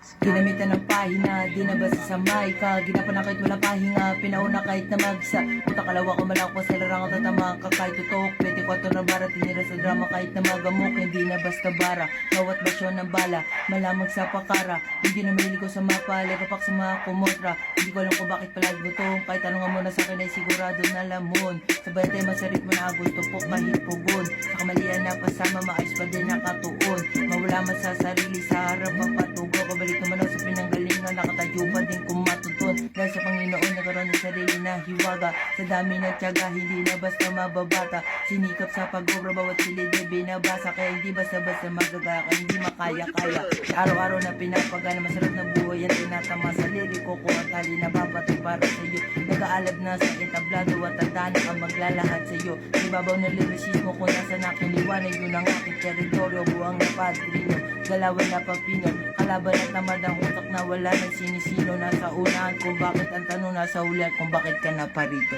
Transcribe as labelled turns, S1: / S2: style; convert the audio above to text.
S1: Ginamitan ng pahina, di na basta sa ka. Ginapan na kahit walang pahinga, pinauna kahit na magsa. Puta kalawa ko malako sa larang at tatama ka kahit tutok. 24 na bara, tinira sa drama kahit na magamok. Hindi na basta bara, bawat basyon ng bala, malamag sa pakara. Hindi na mahilig ko sa mapa, lagapak sa mga kumontra. Hindi ko alam kung bakit palagi gutong, kahit tanong mo na sa akin ay sigurado na lamon. Sabay tayo masarit mo na agos, tupok kahit pugon. Sa kamalian na pasama, maayos pa din nakatuon. Mawala man sa sarili, sa harap papatugo. Pabalik naman ako sa pinanggalingan, nakatayo pa din kung matuton. Dahil sa Panginoon, nagkaroon ng sarili na hiwaga. Sa dami ng tiyaga, hindi na basta mababata. Sinikap sa pag-obra, bawat silid ay binabasa. Kaya hindi basta-basta magagaya, kaya hindi makaya-kaya. Sa araw-araw na pinapagana, masarap na buhay at tinatama sa liriko ko. At hali na babato para sa iyo. Nag-aalab na sa entablado at tanda na ang maglalahad sa iyo. Sa ibabaw ng lirisismo kung nasa nakiniwanag, yun ang aking teritoryo, buwang na padrino. Galawan na papinyon, kalaban at tamad ang utak na wala ng sinisino. Nasa unahan kung bakit ang tanong, nasa ulan kung bakit ka na parito.